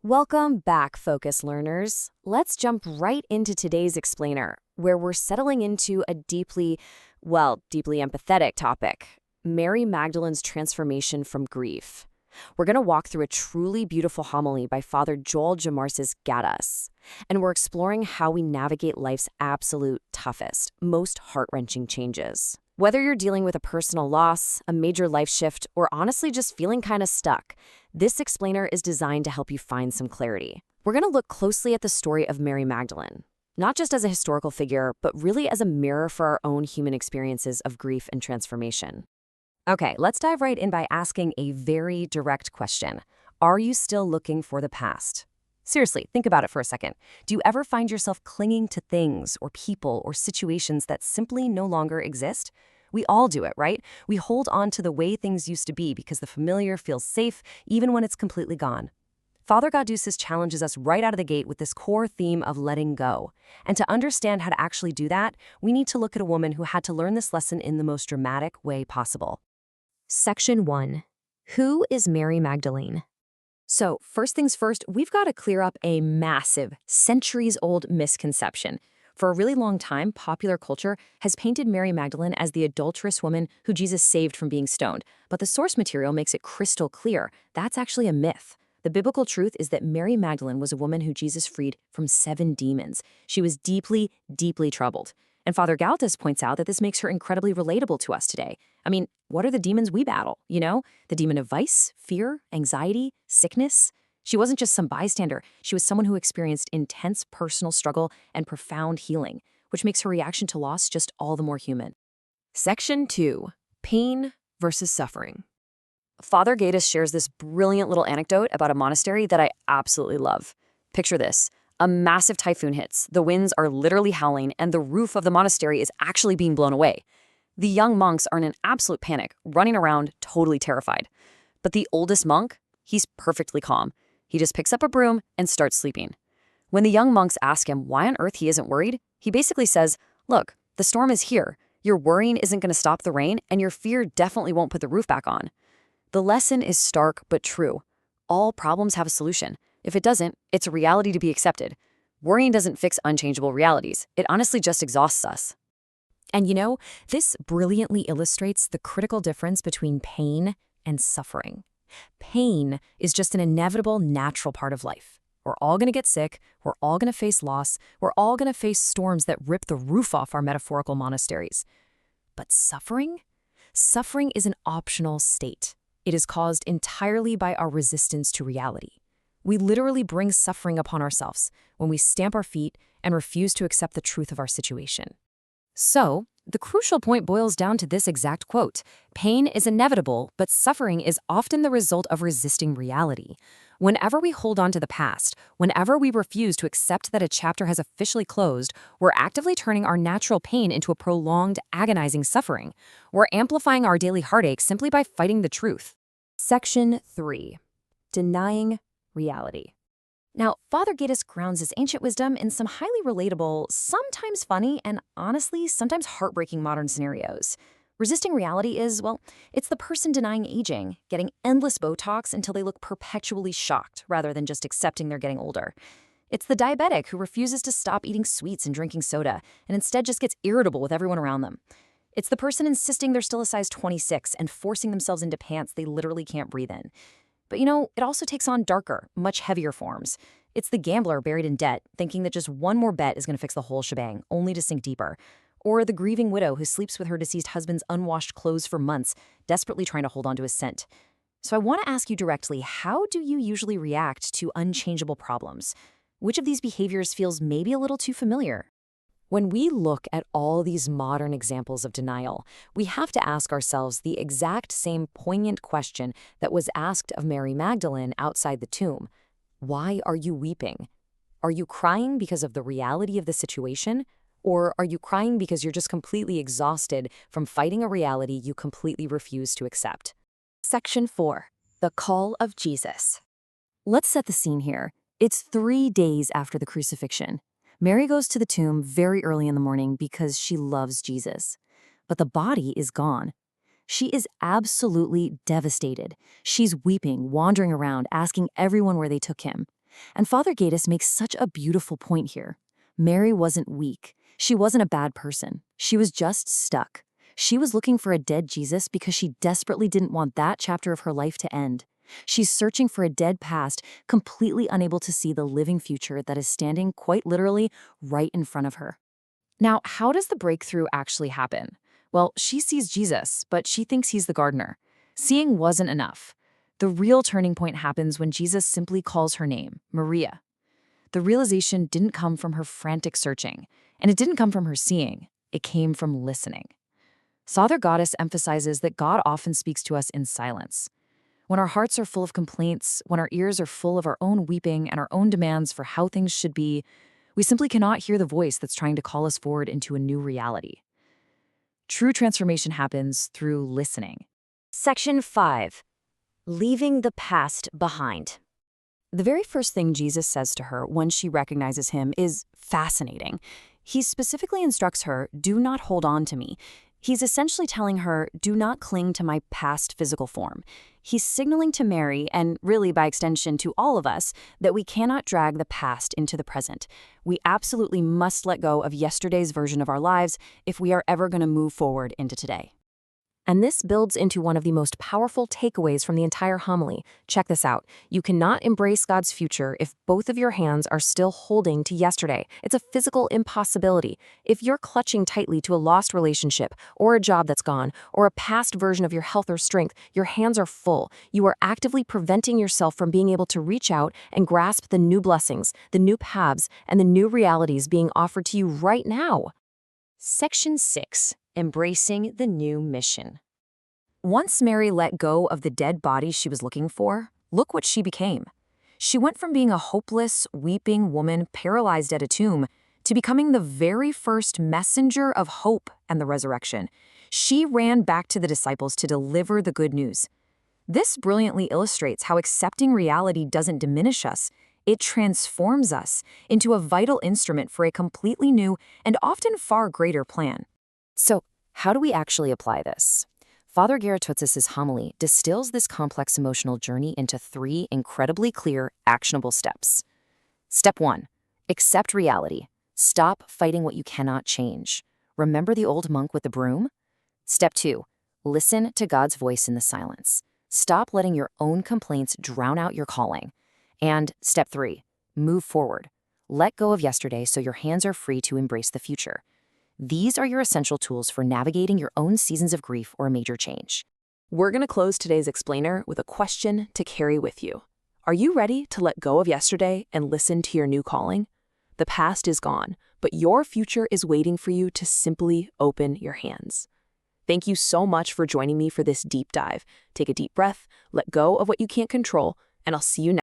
Welcome back, Focus learners. Let's jump right into today's explainer, where we're settling into a deeply empathetic topic, Mary Magdalene's transformation from grief. We're going to walk through a truly beautiful homily by Father Joel Jamarsis Gaddis, and we're exploring how we navigate life's absolute toughest, most heart-wrenching changes. Whether you're dealing with a personal loss, a major life shift, or honestly just feeling kind of stuck, this explainer is designed to help you find some clarity. We're going to look closely at the story of Mary Magdalene, not just as a historical figure, but really as a mirror for our own human experiences of grief and transformation. Okay, let's dive right in by asking a very direct question. Are you still looking for the past? Seriously, think about it for a second. Do you ever find yourself clinging to things or people or situations that simply no longer exist? We all do it, right? We hold on to the way things used to be because the familiar feels safe, even when it's completely gone. Father Gaddis challenges us right out of the gate with this core theme of letting go. And to understand how to actually do that, we need to look at a woman who had to learn this lesson in the most dramatic way possible. Section 1. Who is Mary Magdalene? So, first things first, we've got to clear up a massive, centuries-old misconception. For a really long time, popular culture has painted Mary Magdalene as the adulterous woman who Jesus saved from being stoned. But the source material makes it crystal clear. That's actually a myth. The biblical truth is that Mary Magdalene was a woman who Jesus freed from 7 demons. She was deeply, deeply troubled. And Father Gaddis points out that this makes her incredibly relatable to us today. I mean, what are the demons we battle, you know? The demon of vice, fear, anxiety, sickness. She wasn't just some bystander. She was someone who experienced intense personal struggle and profound healing, which makes her reaction to loss just all the more human. Section 2. Pain versus suffering. Father Gaddis shares this brilliant little anecdote about a monastery that I absolutely love. Picture this. A massive typhoon hits, the winds are literally howling, and the roof of the monastery is actually being blown away. The young monks are in an absolute panic, running around totally terrified. But the oldest monk, he's perfectly calm. He just picks up a broom and starts sleeping. When the young monks ask him why on earth he isn't worried, he basically says, look, the storm is here. Your worrying isn't going to stop the rain, and your fear definitely won't put the roof back on. The lesson is stark but true. All problems have a solution. If it doesn't, it's a reality to be accepted. Worrying doesn't fix unchangeable realities. It honestly just exhausts us. And you know, this brilliantly illustrates the critical difference between pain and suffering. Pain is just an inevitable, natural part of life. We're all going to get sick. We're all going to face loss. We're all going to face storms that rip the roof off our metaphorical monasteries. But suffering? Suffering is an optional state. It is caused entirely by our resistance to reality. We literally bring suffering upon ourselves when we stamp our feet and refuse to accept the truth of our situation. So, the crucial point boils down to this exact quote. Pain is inevitable, but suffering is often the result of resisting reality. Whenever we hold on to the past, whenever we refuse to accept that a chapter has officially closed, we're actively turning our natural pain into a prolonged, agonizing suffering. We're amplifying our daily heartache simply by fighting the truth. Section 3. Denying reality. Now, Father Gaddis grounds his ancient wisdom in some highly relatable, sometimes funny, and honestly, sometimes heartbreaking modern scenarios. Resisting reality is, well, it's the person denying aging, getting endless Botox until they look perpetually shocked, rather than just accepting they're getting older. It's the diabetic who refuses to stop eating sweets and drinking soda, and instead just gets irritable with everyone around them. It's the person insisting they're still a size 26 and forcing themselves into pants they literally can't breathe in. But you know, it also takes on darker, much heavier forms. It's the gambler buried in debt, thinking that just one more bet is going to fix the whole shebang, only to sink deeper. Or the grieving widow who sleeps with her deceased husband's unwashed clothes for months, desperately trying to hold on to his scent. So I want to ask you directly, how do you usually react to unchangeable problems? Which of these behaviors feels maybe a little too familiar? When we look at all these modern examples of denial, we have to ask ourselves the exact same poignant question that was asked of Mary Magdalene outside the tomb. Why are you weeping? Are you crying because of the reality of the situation? Or are you crying because you're just completely exhausted from fighting a reality you completely refuse to accept? Section 4. The Call of Jesus. Let's set the scene here. It's 3 days after the crucifixion. Mary goes to the tomb very early in the morning because she loves Jesus. But the body is gone. She is absolutely devastated. She's weeping, wandering around, asking everyone where they took him. And Father Gatus makes such a beautiful point here. Mary wasn't weak. She wasn't a bad person. She was just stuck. She was looking for a dead Jesus because she desperately didn't want that chapter of her life to end. She's searching for a dead past, completely unable to see the living future that is standing, quite literally, right in front of her. Now, how does the breakthrough actually happen? Well, she sees Jesus, but she thinks he's the gardener. Seeing wasn't enough. The real turning point happens when Jesus simply calls her name, Maria. The realization didn't come from her frantic searching, and it didn't come from her seeing. It came from listening. Father Gatus emphasizes that God often speaks to us in silence. When our hearts are full of complaints, when our ears are full of our own weeping and our own demands for how things should be, we simply cannot hear the voice that's trying to call us forward into a new reality. True transformation happens through listening. Section 5. Leaving the past behind. The very first thing Jesus says to her when she recognizes him is fascinating. He specifically instructs her, "Do not hold on to me." He's essentially telling her, "Do not cling to my past physical form." He's signaling to Mary, and really by extension to all of us, that we cannot drag the past into the present. We absolutely must let go of yesterday's version of our lives if we are ever going to move forward into today. And this builds into one of the most powerful takeaways from the entire homily. Check this out. You cannot embrace God's future if both of your hands are still holding to yesterday. It's a physical impossibility. If you're clutching tightly to a lost relationship, or a job that's gone, or a past version of your health or strength, your hands are full. You are actively preventing yourself from being able to reach out and grasp the new blessings, the new paths, and the new realities being offered to you right now. Section 6. Embracing the new mission. Once Mary let go of the dead body she was looking for, look what she became. She went from being a hopeless, weeping woman paralyzed at a tomb to becoming the very first messenger of hope and the resurrection. She ran back to the disciples to deliver the good news. This brilliantly illustrates how accepting reality doesn't diminish us. It transforms us into a vital instrument for a completely new and often far greater plan. So, how do we actually apply this? Father Garatutz's homily distills this complex emotional journey into 3 incredibly clear, actionable steps. Step 1. Accept reality. Stop fighting what you cannot change. Remember the old monk with the broom? Step 2. Listen to God's voice in the silence. Stop letting your own complaints drown out your calling. And step 3. Move forward. Let go of yesterday so your hands are free to embrace the future. These are your essential tools for navigating your own seasons of grief or major change. We're going to close today's explainer with a question to carry with you. Are you ready to let go of yesterday and listen to your new calling? The past is gone, but your future is waiting for you to simply open your hands. Thank you so much for joining me for this deep dive. Take a deep breath, let go of what you can't control, and I'll see you next time.